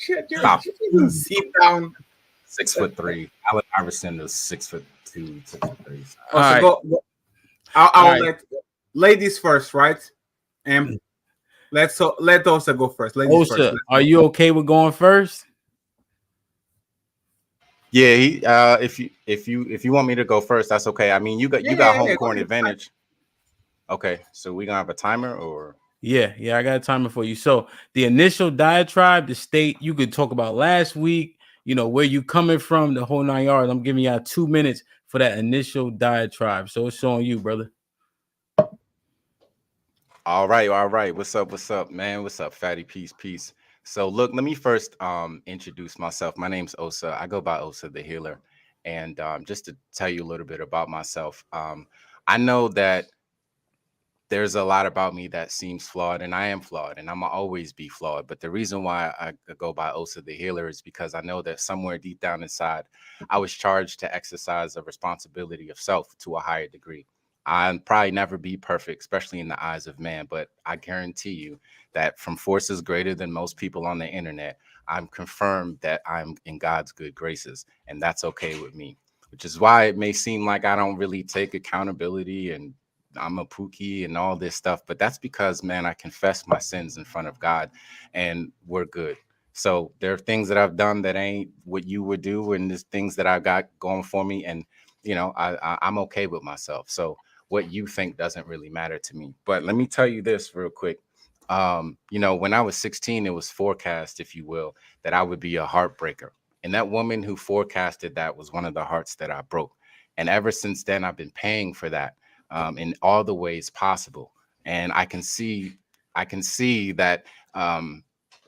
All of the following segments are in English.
Stop. Sit down. 6'3". Allen Iverson is 6'2", 6'3". Oh, All so right. go. All I'll right. let ladies first, right? And let Osa go first. Ladies first. Osa, are you okay with going first? Yeah, if you want me to go first, that's okay. I mean, you got home court advantage. Okay, so we gonna have a timer or Yeah, I got a timer for you. So the initial diatribe, the state you could talk about last week, where you coming from, the whole 9 yards. I'm giving y'all 2 minutes for that initial diatribe. So it's on you, brother. All right. What's up, man? What's up, fatty? Peace. So look, let me first introduce myself. My name's Osa. I go by Osa the Healer. And just to tell you a little bit about myself, I know that there's a lot about me that seems flawed, and I am flawed, and I'm gonna always be flawed. But the reason why I go by Osa the Healer is because I know that somewhere deep down inside, I was charged to exercise a responsibility of self to a higher degree. I'll probably never be perfect, especially in the eyes of man, but I guarantee you that from forces greater than most people on the internet, I'm confirmed that I'm in God's good graces, and that's okay with me. Which is why it may seem like I don't really take accountability and I'm a pookie and all this stuff, but that's because, man, I confess my sins in front of God and we're good. So there are things that I've done that ain't what you would do, and there's things that I've got going for me, and I'm okay with myself. So what you think doesn't really matter to me. But let me tell you this real quick. When I was 16, it was forecast, if you will, that I would be a heartbreaker. And that woman who forecasted that was one of the hearts that I broke. And ever since then, I've been paying for that in all the ways possible. And I can see that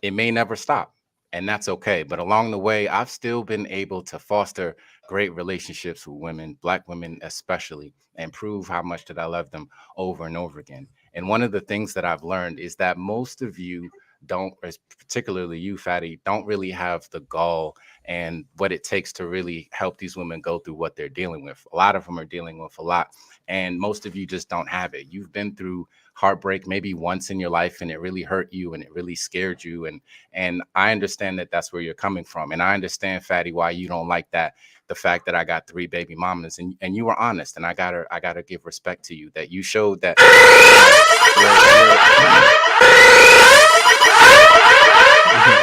it may never stop. And that's okay. But along the way, I've still been able to foster great relationships with women, Black women especially, and prove how much that I love them over and over again. And one of the things that I've learned is that most of you don't, particularly you, Fatty, don't really have the gall and what it takes to really help these women go through what they're dealing with. A lot of them are dealing with a lot, and most of you just don't have it. You've been through heartbreak maybe once in your life, and it really hurt you and it really scared you. And I understand that that's where you're coming from. And I understand, Fatty, why you don't like that. The fact that I got 3 baby mamas, and you were honest, and I gotta give respect to you that you showed that.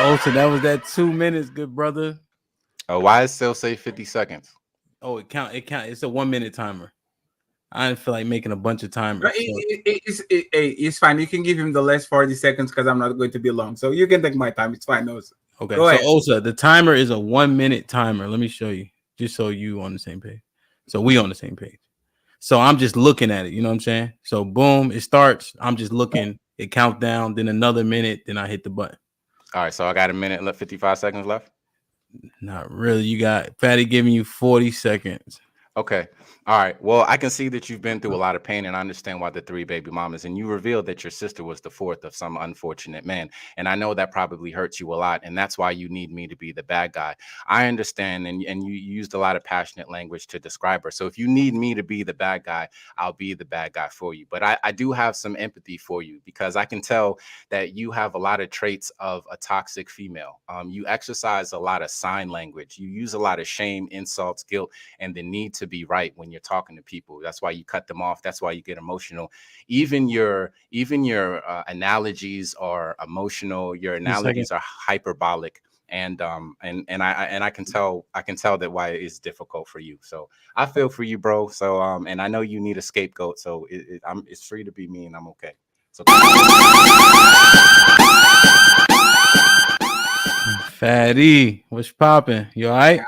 Oh, so that was that 2 minutes, good brother. Oh, why it still say 50 seconds? Oh, it count. It's a 1 minute timer. I didn't feel like making a bunch of timers. So. It's fine. You can give him the last 40 seconds because I'm not going to be long. So you can take my time. It's fine, Osa. Okay, Go ahead. Osa, the timer is a 1 minute timer. Let me show you, just so you on the same page. So we on the same page. So I'm just looking at it. You know what I'm saying? So boom, it starts. I'm just looking. It counts down. Then another minute. Then I hit the button. All right, so I got a minute left, 55 seconds left. Not really. You got Fatty giving you 40 seconds. Okay. All right. Well, I can see that you've been through a lot of pain, and I understand why the 3 baby mamas, and you revealed that your sister was the 4th of some unfortunate man. And I know that probably hurts you a lot, and that's why you need me to be the bad guy. I understand, and you used a lot of passionate language to describe her. So if you need me to be the bad guy, I'll be the bad guy for you. But I do have some empathy for you, because I can tell that you have a lot of traits of a toxic female. You exercise a lot of sign language. You use a lot of shame, insults, guilt, and the need to be right when you're talking to people. That's why you cut them off. That's why you get emotional. Even your analogies are emotional. Your analogies are hyperbolic, and I can tell that why it is difficult for you. So I feel for you, bro. So and I know you need a scapegoat. So it's free to be me, and I'm okay. So Fatty, what's popping? You all right?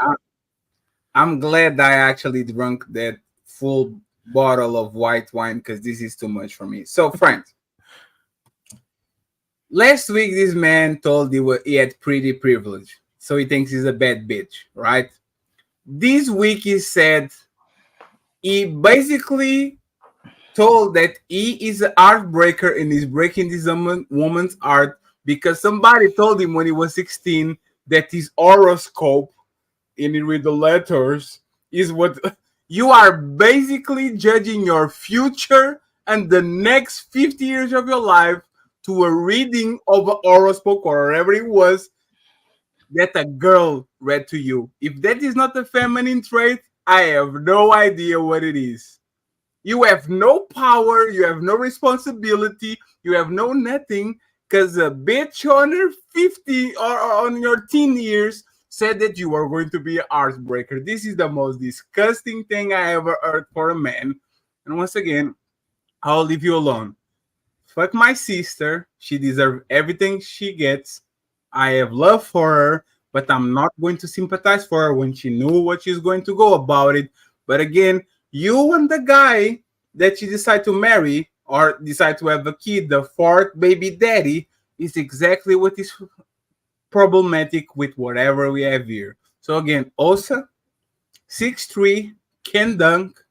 I'm glad I actually drank that full bottle of white wine because this is too much for me. So, friends, last week this man told he had pretty privilege, so he thinks he's a bad bitch, right? This week he said he basically told that he is a heartbreaker and is breaking this woman's heart because somebody told him when he was 16 that his horoscope, and with the letters, is what you are basically judging your future and the next 50 years of your life to a reading of a horoscope or whatever it was. that a girl read to you. If that is not a feminine trait, I have no idea what it is. You have no power, you have no responsibility, you have no nothing, because a bitch on her 50 or on your teen years said that you are going to be a heartbreaker. This is the most disgusting thing I ever heard for a man. And once again, I'll leave you alone. Fuck my sister. She deserves everything she gets. I have love for her, but I'm not going to sympathize for her when she knew what she's going to go about it. But again, you and the guy that you decide to marry or decide to have a kid, the fourth baby daddy, is exactly what is problematic with whatever we have here. So again, Osa, 6'3", can dunk,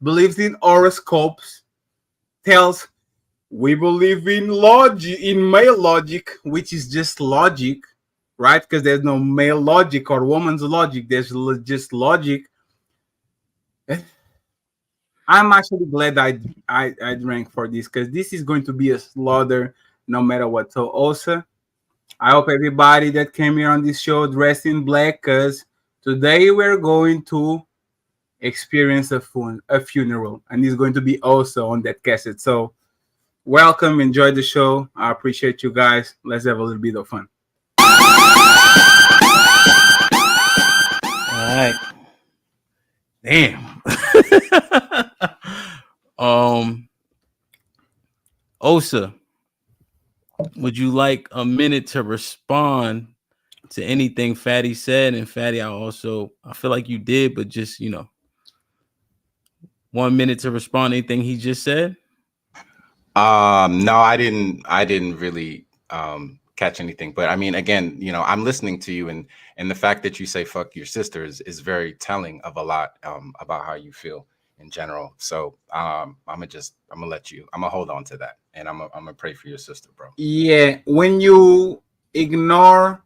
believes in horoscopes, tells we believe in logic, in male logic, which is just logic, right? Because there's no male logic or woman's logic. There's just logic. I'm actually glad I drank for this because this is going to be a slaughter no matter what. So also, I hope everybody that came here on this show dressed in black because today we're going to experience a funeral, and it's going to be also on that cassette. So welcome, enjoy the show. I appreciate you guys. Let's have a little bit of fun. All right. Damn. Osa, would you like a minute to respond to anything Fatty said? And Fatty, I feel like you did, but just 1 minute to respond to anything he just said. No, I didn't really catch anything. But I mean, again, I'm listening to you, and the fact that you say "fuck your sister" is very telling of a lot about how you feel in general. So I'm gonna let you. I'm gonna hold on to that, and I'm gonna pray for your sister, bro. Yeah, when you ignore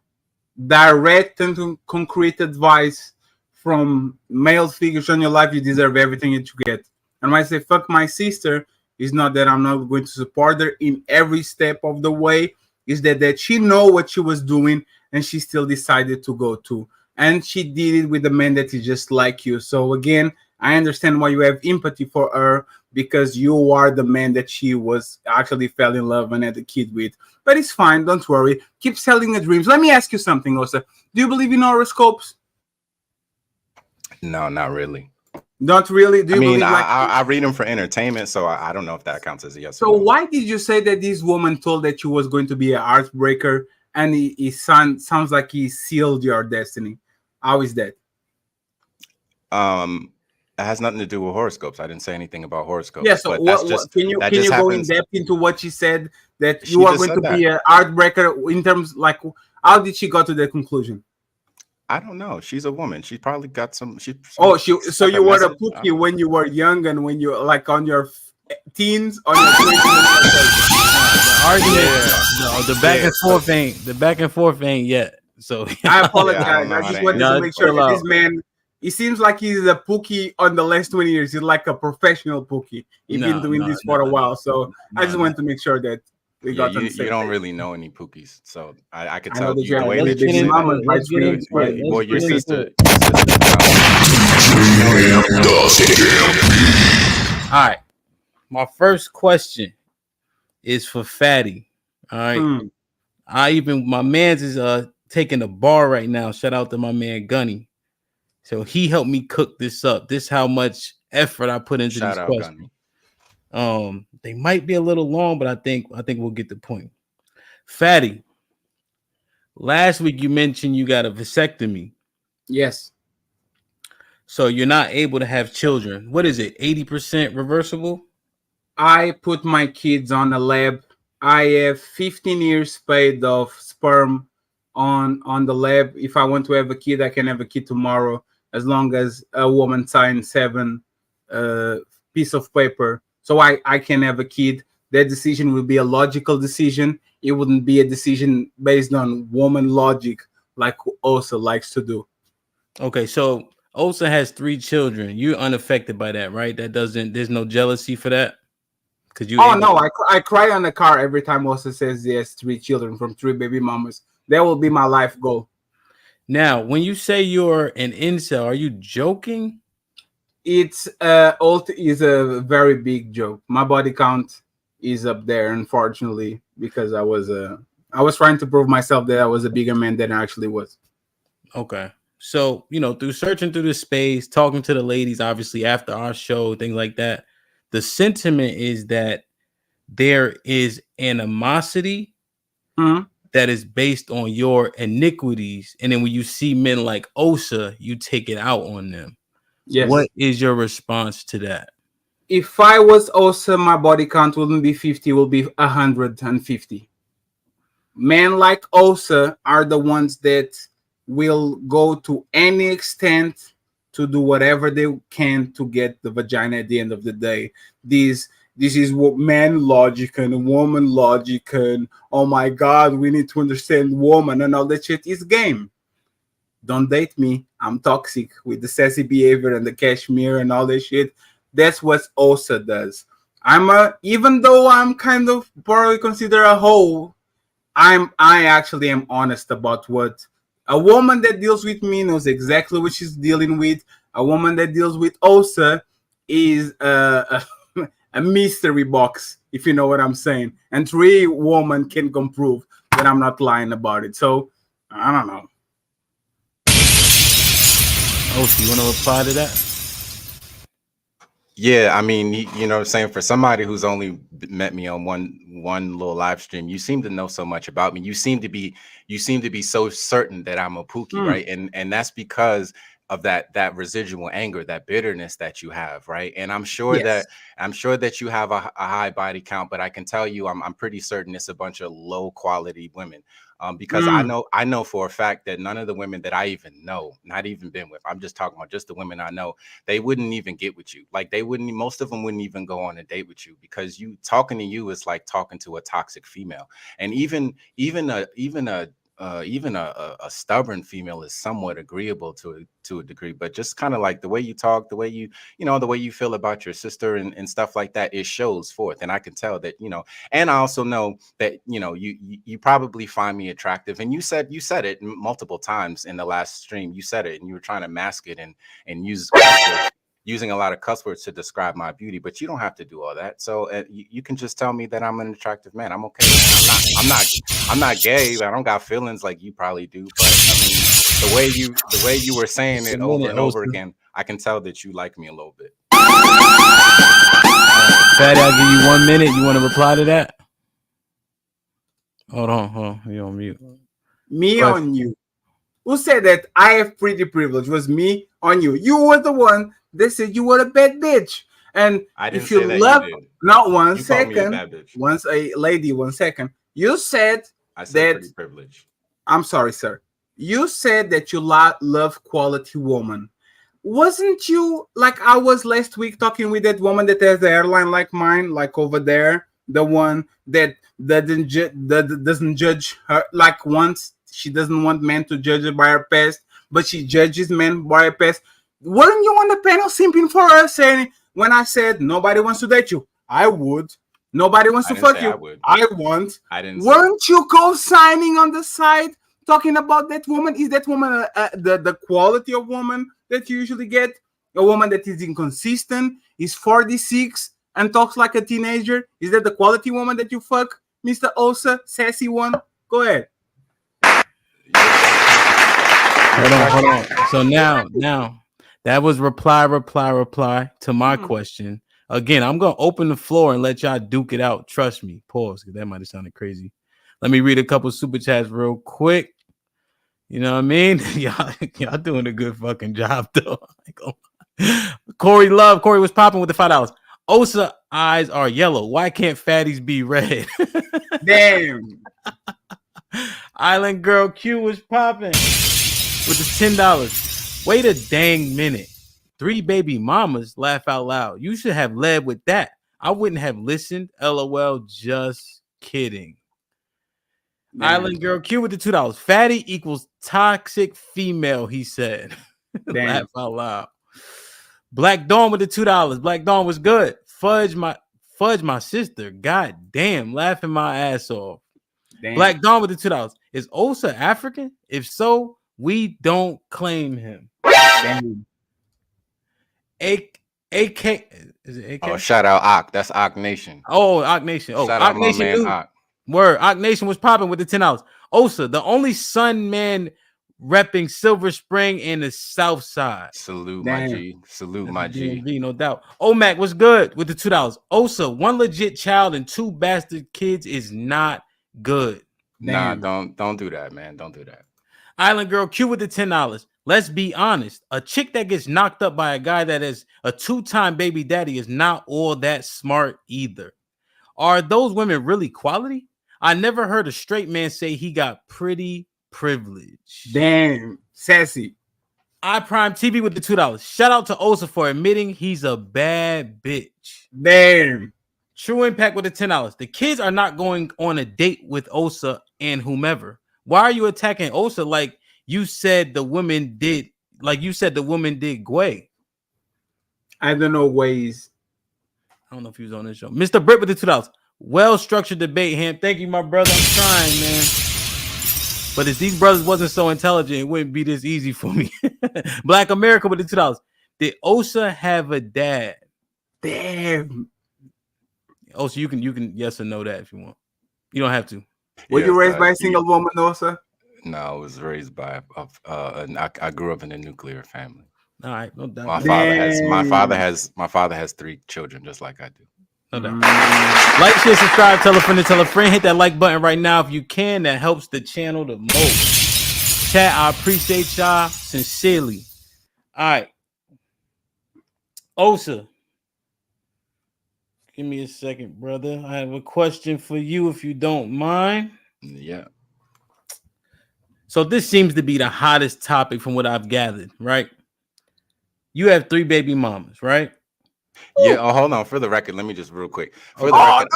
direct and concrete advice from male figures in your life, you deserve everything that you get. And when I say fuck my sister, it's not that I'm not going to support her in every step of the way. Is that she know what she was doing and she still decided to go to. And she did it with a man that is just like you. So again, I understand why you have empathy for her because you are the man that she was actually fell in love and had a kid with. But it's fine, don't worry. Keep selling the dreams. Let me ask you something, Osa. Do you believe in horoscopes? No, not really. Not really. Do I you mean, believe like I read them for entertainment, so I don't know if that counts as a yes or so? no. Why did you say that this woman told that you was going to be a heartbreaker, and sounds like he sealed your destiny? How is that? It has nothing to do with horoscopes. I didn't say anything about horoscopes, Yeah. So but that's what just that can just you go in happens. depth into what she said that you She are just going to said be that. a heartbreaker in terms like how did she got to that conclusion? I don't know. She's a woman. She probably got some. Oh, so got you that were a message. I pookie don't know. when you were young and when you like on your teens, on your 20s, when you were 30s. The argument, Yeah, the back and forth ain't yet. So I yeah. I don't apologize. know I how to just wanted answer to y'all it, make sure but chill that out. this man, he seems like he's a pookie on the last 20 years. He's like a professional pookie. He's been No, doing no, this no, for a while. So I no, just no. wanted to make sure that we yeah, got on you the you same don't page. really know any Pookies, so I could I know tell that you you the have All right, way let's three that you get baby say that. into mamas it. by Let's get three. You, into By it. you Let's well, get into it. your sister sounds like you know it all. All right. My first question is for Fatty. All right. Hmm. My man's is taking a bar right now. Shout out to my man Gunny. So he helped me cook this up. This how much effort I put into Shout these out, questions. Gunny. They might be a little long, but I think we'll get the point. Fatty, last week you mentioned you got a vasectomy, Yes. so you're not able to have children. What is it? 80% reversible? I put my kids on a lab. I have 15 years paid of sperm on the lab. If I want to have a kid, I can have a kid tomorrow, as long as a woman signs 7 uh, piece of paper. So I can have a kid. That decision will be a logical decision. It wouldn't be a decision based on woman logic, like Osa likes to do. Okay, so Osa has 3 children. You're unaffected by that, right? There's no jealousy for that because you Oh able no, to. I cry on the car every time Osa says he has 3 children from 3 baby mamas. That will be my life goal. Now, when you say you're an incel, are you joking? It's alt is a very big joke. My body count is up there, unfortunately, because I was trying to prove myself that I was a bigger man than I actually was. Okay. So, through searching through the space, talking to the ladies, obviously after our show, things like that, the sentiment is that there is animosity Mhm. that is based on your iniquities. And then when you see men like Osa, you take it out on them. What Yes. is your response to that? If I was also, my body count wouldn't be 50, will be 150. Men like Osa are the ones that will go to any extent to do whatever they can to get the vagina at the end of the day. This is what man logic and woman logic and oh my god, we need to understand woman and all that shit is game. Don't date me. I'm toxic with the sassy behavior and the cashmere and all that shit. That's what Osa does. Even though I'm kind of probably considered a hoe, I actually am honest about what a woman that deals with me knows exactly what she's dealing with. A woman that deals with Osa is a mystery box, if you know what I'm saying. And three women can come prove that I'm not lying about it. So I don't know. Osa, you want to reply to that? Yeah, I mean, you know what I'm saying? For somebody who's only met me on one little live stream, you seem to know so much about me. You seem to be so certain that I'm a Pookie, Hmm. right? And that's because of that residual anger, that bitterness that you have, right? And Yes. I'm sure that you have a high body count, but I can tell you I'm pretty certain it's a bunch of low quality women. Because Mm. I know for a fact that none of the women that I even know, not even been with, I'm just talking about just the women I know, they wouldn't even get with you. Like they wouldn't, most of them wouldn't even go on a date with you because you talking to you is like talking to a toxic female. And even a stubborn female is somewhat agreeable to a degree, but just kind of like the way you talk, the way the way you feel about your sister and stuff like that, it shows forth. And I can tell that, and I also know that, you probably find me attractive. And you said it multiple times in the last stream. You said it and you were trying to mask it and use cuss words, using a lot of cuss words to describe my beauty, but you don't have to do all that. So you can just tell me that I'm an attractive man. I'm okay with that. I'm not gay. I don't got feelings like you probably do. But I mean, the way you were saying It's a it over minute, and over Osa. again, I can tell that you like me a little bit. Fatty, I'll give you 1 minute. You want to reply to that? Hold on. You on mute. Me Go ahead. on you. Who said that I have pretty privilege? Was me on you. You were the one that said you were a bad bitch. And I didn't if you say that. You love, did. not one You called me a second, bad bitch. once a lady, 1 second, you said I said that, pretty privileged. I'm sorry, sir. You said that you love quality woman. Wasn't you like I was last week talking with that woman that has the airline like mine, like over there, the one that doesn't judge her like once she doesn't want men to judge her by her past, but she judges men by her past. Weren't you on the panel simping for her, saying when I said nobody wants to date you, I would. Nobody wants I to didn't fuck say I you, would. I want. I didn't say that. Weren't you co-signing on the side talking about that woman? Is that woman the quality of woman that you usually get? A woman that is inconsistent, is 46 and talks like a teenager? Is that the quality woman that you fuck, Mr. Osa, sassy one? Go ahead. Your question. Your Hold question. on. So now that was reply to my Hmm. question. Again, I'm gonna open the floor and let y'all duke it out. Trust me. Pause, because that might have sounded crazy. Let me read a couple super chats real quick. You know what I mean? y'all doing a good fucking job though. Corey was popping with the $5. Osa eyes are yellow. Why can't fatties be red? Damn. Island Girl Q was popping with the $10. Wait a dang minute. 3 baby mamas, laugh out loud. You should have led with that. I wouldn't have listened. LOL, just kidding. Damn. Island Girl Q with the $2. Fatty equals toxic female, he said. Laugh Damn. out loud. Black Dawn with the $2. Black Dawn was good. Fudge my sister. God damn, laughing my ass off. Damn. Black Dawn with the $2. Is Osa African? If so, We don't claim him. Damn. A AK is it Oh, AK? shout out Ock. That's Ock Nation. Oh, Ock Nation. Oh, Shout out Ock my Nation man knew. Ock. Word. Ock Nation was popping with the $10. Osa, the only Sun man repping Silver Spring and the South Side. Salute my Damn. G. Salute That's my the G. DMV, no doubt. Omac was good with the $2. Osa, one legit child and two bastard kids is not good. Nah, Damn. don't do that, man. Don't do that. Island Girl Q with the $10. Let's be honest. A chick that gets knocked up by a guy that is a two-time baby daddy is not all that smart either. Are those women really quality? I never heard a straight man say he got pretty privilege. Damn. Sassy. I Prime TV with the $2. Shout out to Osa for admitting he's a bad bitch. Damn. True Impact with the $10. The kids are not going on a date with Osa and whomever. Why are you attacking Osa like you said the woman did? Like you said the woman did Gway. I don't know ways. I don't know if he was on this show. Mr. Britt with the $2. Well structured debate, Ham. Thank you, my brother. I'm trying, man. But if these brothers wasn't so intelligent, it wouldn't be this easy for me. Black America with the $2. Did Osa have a dad? Damn. Osa, you can yes or no that if you want. You don't have to. Were you Yes, raised by a single woman, also? No, I was raised by I grew up in a nuclear family. All right, no doubt. My father has 3 children just like I do. No doubt. Like, share, subscribe, tell a friend. Hit that like button right now if you can. That helps the channel the most. Chat, I appreciate y'all sincerely. All right. Osa. Give me a second, brother. I have a question for you if you don't mind. Yeah. So this seems to be the hottest topic from what I've gathered, right? You have 3 baby mamas, right? Yeah. Oh, hold on. For the record, let me just real quick. For the record,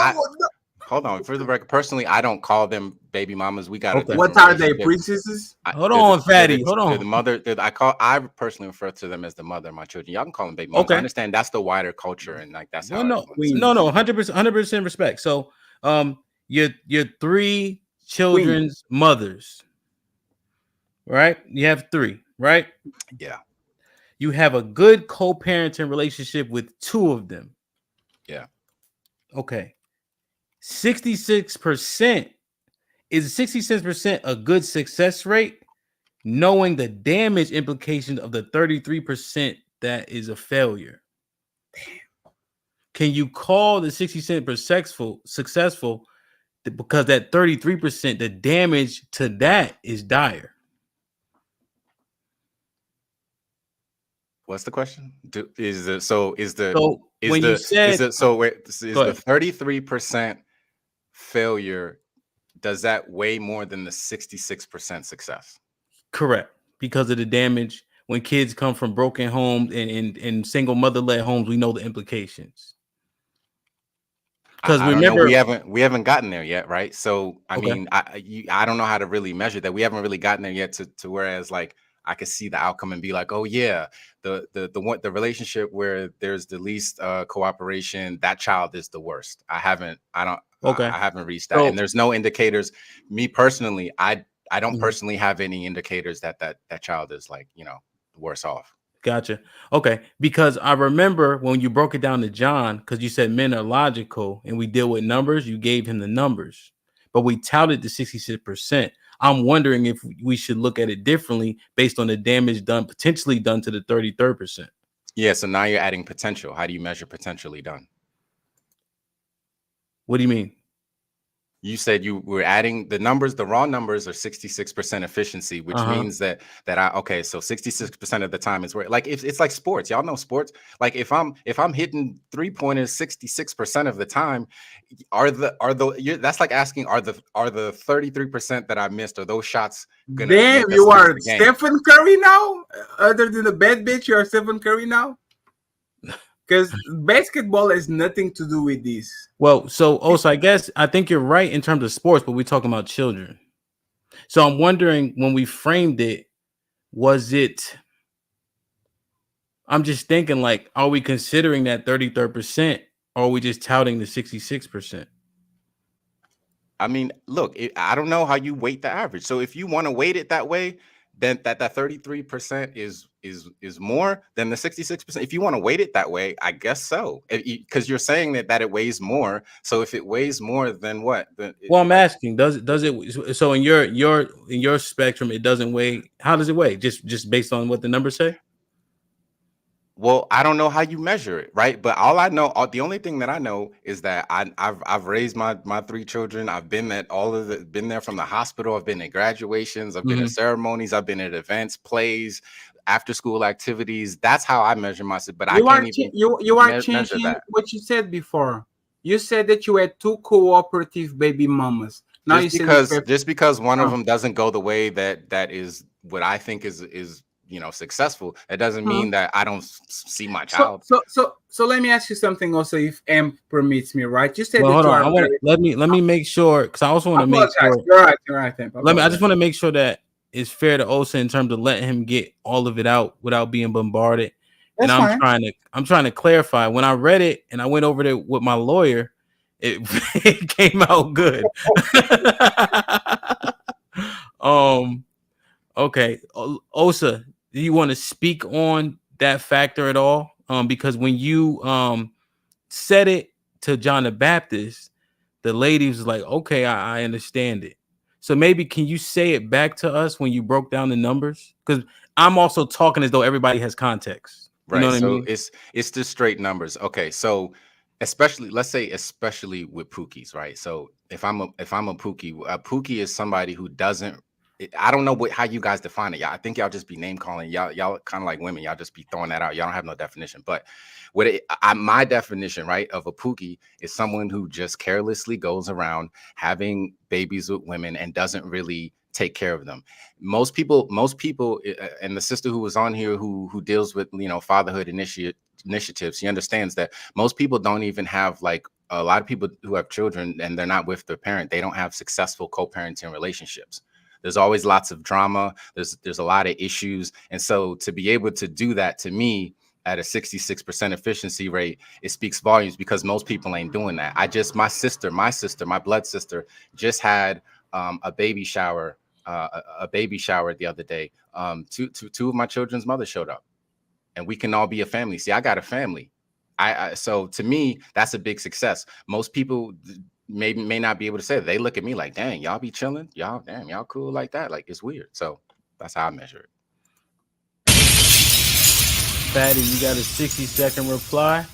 hold on. For the record, personally, I don't call them baby mamas. We got Okay. What are they, princesses? Hold on, fatty. Hold They're on. the mother. I personally refer to them as the mother of my children. Y'all can call them baby mamas. Okay. I understand that's the wider culture, and like that's how. No, 100% respect. So, your 3 children's mothers, right? You have 3, right? Yeah. You have a good co-parenting relationship with 2 of them. Yeah. Okay. 66%. Is 66% a good success rate? Knowing the damage implications of the 33% that is a failure. Can you call the 60% successful because that 33%, the damage to that is dire? What's the question? Is the 33% failure, does that weigh more than the 66% success? Correct. Because of the damage when kids come from broken homes and single mother-led homes, we know the implications. Because remember, we haven't gotten there yet, right? So I mean, I don't know how to really measure that. We haven't really gotten there yet to whereas like I could see the outcome and be like, oh yeah, the relationship where there's the least cooperation, that child is the worst. I haven't reached that, and there's no indicators. Me personally, I don't personally have any indicators that child is like, worse off. Gotcha. Okay. Because I remember when you broke it down to John, because you said men are logical and we deal with numbers, you gave him the numbers, but we touted the 66%. I'm wondering if we should look at it differently based on the damage potentially done to the 33%. Yeah. So now you're adding potential. How do you measure potentially done? What do you mean? You said you were adding the numbers. The raw numbers are 66% efficiency, which means so 66% of the time is where, like, if it's like sports, y'all know sports. Like if I'm hitting 3-pointers 66% of the time, that's like asking are the 33% that I missed, are those shots gonna? Damn, you are Stephen Curry now. Other than the bad bitch, you are Stephen Curry now. Because basketball has nothing to do with this. Well, so I think you're right in terms of sports, but we're talking about children. So I'm wondering when we framed it, I'm just thinking like, are we considering that 33% or are we just touting the 66%? I mean, look, I don't know how you weight the average. So if you want to weight it that way, then that 33% is more than the 66%. If you want to weight it that way, I guess so. Because you're saying that it weighs more. So if it weighs more, then what? Then Well, I'm like, asking, does it? So in your spectrum, it doesn't weigh. How does it weigh? Just based on what the numbers say? well, I don't know how you measure it, right? But the only thing that I know is that I've raised my three children. I've been at been there from the hospital. I've been at graduations. I've been at ceremonies. I've been at events, plays, after school activities. That's how I measure myself. But I You are can't even you are measure changing that. what you said before. You said that you had two cooperative baby mamas. Now you say that you have. Just because one of Oh. them doesn't go the way that is what I think is successful, it doesn't Hmm. mean that I don't see my So child. so so so let me ask you something also, if M permits me, right? You said Well, that hold you on. are I want very. let me make sure because I also want I to make apologize. sure. You're right, M. I I apologize. just want to make sure that it's fair to Osa in terms of letting him get all of it out without being bombarded. And That's fine. I'm trying to clarify. When I read it and I went over there with my lawyer, it, it came out good. um. Okay, Osa, do you want to speak on that factor at all? Because when you said it to John the Baptist, the lady was like, "Okay, I understand it." So maybe can you say it back to us when you broke down the numbers? Because I'm also talking as though everybody has context. You know Right. what I So mean? it's just straight numbers. Okay. So especially, let's say especially with Pookies, right? So if I'm a Pookie, a Pookie is somebody who doesn't. I don't know how you guys define it. Y'all, I think y'all just be name calling. Y'all kind of like women. Y'all just be throwing that out. Y'all don't have no definition. But my definition, right, of a Pookie is someone who just carelessly goes around having babies with women and doesn't really take care of them. Most people, and the sister who was on here who deals with fatherhood initiatives, she understands that most people don't even have, like, a lot of people who have children and they're not with their parent, they don't have successful co-parenting relationships. There's always lots of drama. There's a lot of issues, and so to be able to do that, to me, at a 66% efficiency rate, it speaks volumes, because most people ain't doing that. My blood sister, just had a baby shower, a baby shower the other day. Two of my children's mothers showed up, and we can all be a family. See, I got a family. So to me, that's a big success. Most people may not be able to say it. They look at me like, dang, y'all be chilling, y'all cool like that. Like, it's weird. So that's how I measure it. Fatty, you got a 60-second reply?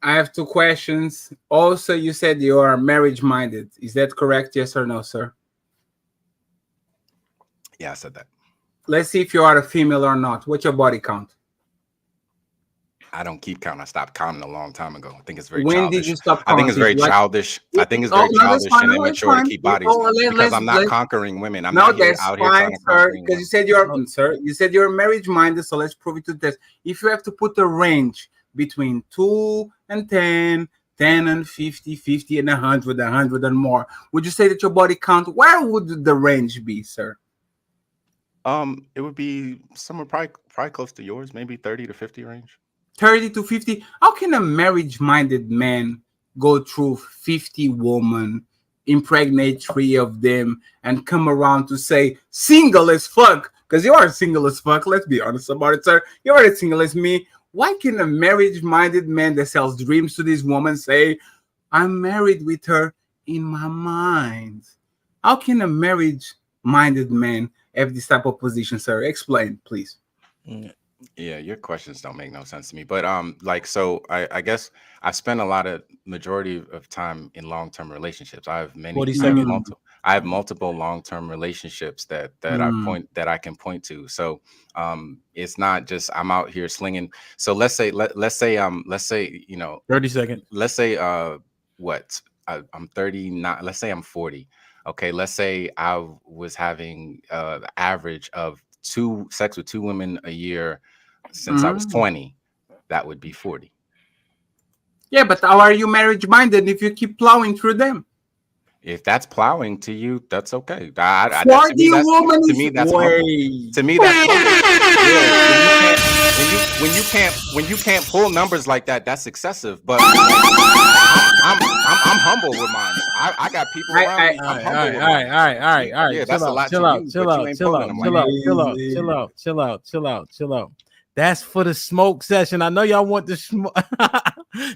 I have two questions. Also, you said you are marriage minded. Is that correct? Yes or no, sir? Yeah, I said that. Let's see if you are a female or not. What's your body count? I don't keep count. I stopped counting a long time ago. I think it's very When did childish. you stop I think it's counting? very Like, childish. I think it's oh very no, that's childish fine. and No, that's immature to fine. keep bodies, Oh, because I'm not let's. conquering women. I'm No, not here that's out here trying fine, to sir. conquer Because you women. said sir. You said you're marriage minded. So let's prove it to test. If you have to put a range between 2 and 10, 10 and 50, 50 and 100, 100 and more, would you say that your body count? Where would the range be, sir? It would be somewhere probably close to yours, maybe 30 to 50 range. 30 to 50. How can a marriage minded man go through 50 women, impregnate 3 of them, and come around to say single as fuck? Because you are single as fuck. Let's be honest about it, sir. You are as single as me. Why can a marriage minded man that sells dreams to this woman say, I'm married with her in my mind? How can a marriage minded man have this type of position, sir? Explain, please. Yeah, your questions don't make no sense to me. But like, so I guess I've spent a lot of majority of time in long-term relationships. 40 seconds. Mm, I have multiple long-term relationships mm, that I can point to. So it's not just I'm out here slinging. So let's say 30 seconds. let's say what I'm 39. Let's say I'm 40. Okay, let's say I was having the average of two sex with two women a year since I was mm. 20. That would be 40. Yeah, but how are you marriage minded if you keep plowing through them? If that's plowing to you, that's okay. To 40 me, women to is me that's humble. way. To me, that's humble. Yeah, when you can't pull numbers like that, that's excessive. But like, I'm humble with mine. I got people around me. All I'm right, humble all with right, mine. all right, all right, all Yeah, right. that's Chill a out, lot chill to out, you, chill but you out, ain't chill quoting out, them like chill that. out, chill out, Easy. chill out, chill out, chill out, chill out. That's for the smoke session. I know y'all want the smoke.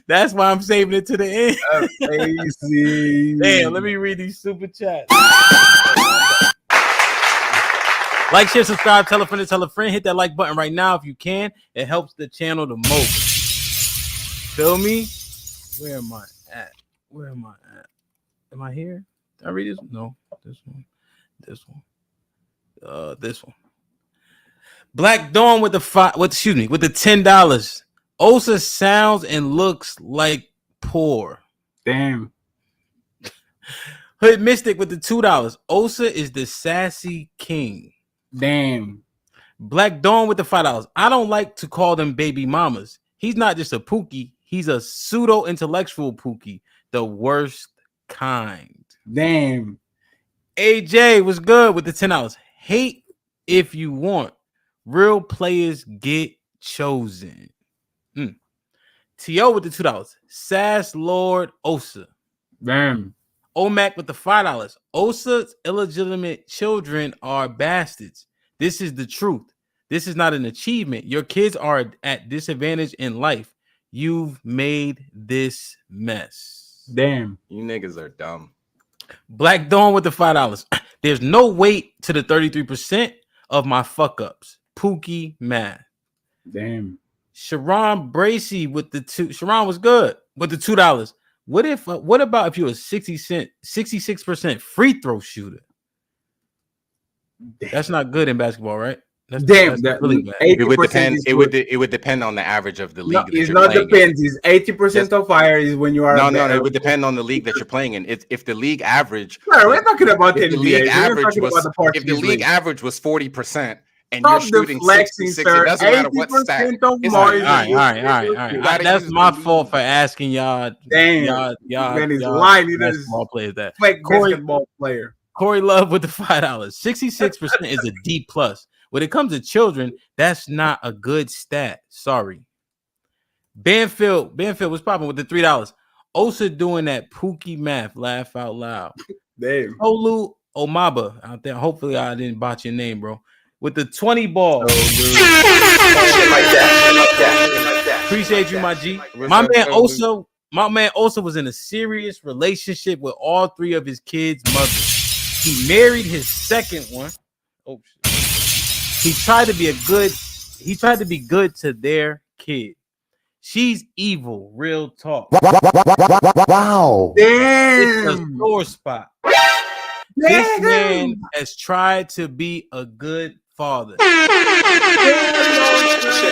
That's why I'm saving it to the end. Easy. Damn, let me read these super chats. Like, share, subscribe, tell a friend to tell a friend. Hit that like button right now if you can. It helps the channel the most. Feel me? Where am I at? Where am I at? Am I here? Did I read this? No, this one. This one. This one. Black Dawn with the with the $10. Osa sounds and looks like poor. Damn. Hood Mystic with the $2. Osa is the sassy king. Damn. Black Dawn with the $5. I don't like to call them baby mamas. He's not just a pookie. He's a pseudo intellectual pookie, the worst kind. Damn. AJ was good with the $10. Hate if you want. Real players get chosen. T.O. with the $2. Sass Lord Osa. Damn. OMAC with the $5. Osa's illegitimate children are bastards. This is the truth. This is not an achievement. Your kids are at disadvantage in life. You've made this mess. Damn. You niggas are dumb. Black Dawn with the $5. There's no weight to the 33% of my fuck ups. Pookie math. Damn. Sharon Bracy with the $2. Sharon was good with the $2. What about if you're a 66% free throw shooter? Damn. That's not good in basketball, right? That's really bad. It would depend. It would depend on the average of the league. No, that it's you're not playing depends. in. It's 80% of fire is when you are. No. It would depend on the league that you're playing in. If the league average, No, we're talking about if the NBA. league We're average talking was about the if the Portuguese league league. average was 40% and Stop you're shooting deflecting, 66, sir. it doesn't matter what stat. 80% of It's All more right, is all right, a all right, good all right, all shooter. right. That's my fault for asking y'all. Damn, Y'all man is lying. He does basketball players that. fake basketball player. Corey Love with the $5. 66% is a D plus. When it comes to children, that's not a good stat. Sorry. Banfield was popping with the $3. Osa doing that pookie math. Laugh out loud. Damn. Olu Omaba out there. Hopefully I didn't botch your name, bro. With the 20 ball. Appreciate you, my G. My man Osa was in a serious relationship with all three of his kids' mothers. He married his second one. Oh shit. He tried to be good to their kid. She's evil, real talk. Wow. It's a Damn. sore spot. This man has tried to be a good father. Shit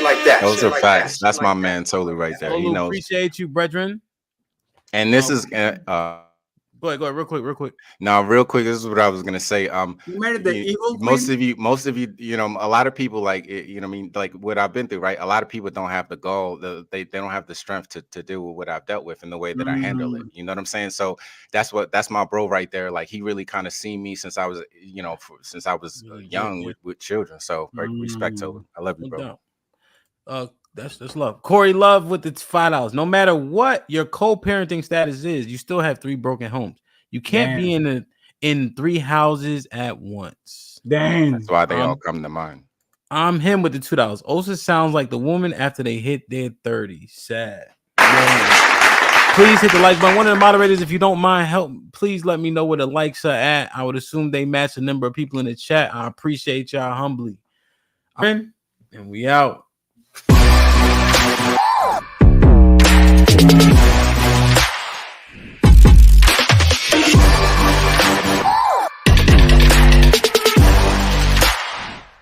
like that. Those shit are like facts. that, That's shit my like man totally right there. He Olu, knows. appreciate you, brethren. And this is Go ahead, real quick. now real quick. This is what I was gonna say. You married the evil most queen? of you, you know, a lot of people like you know, I mean, like what I've been through, right? A lot of people don't have the goal, they don't have the strength to deal with what I've dealt with and the way that I handle it. You know what I'm saying? So that's my bro right there. Like he really kind of seen me since I was, you know, since I was young with children. So respect to him. I love you, bro. That's love. Corey Love with the $5. No matter what your co-parenting status is, you still have 3 broken homes. You can't be in 3 houses at once. Damn. That's why they all come to mind. I'm him with the $2. Osa sounds like the woman after they hit their 30s. Sad. Please hit the like button. One of the moderators, if you don't mind, please let me know where the likes are at. I would assume they match the number of people in the chat. I appreciate y'all humbly. And we out.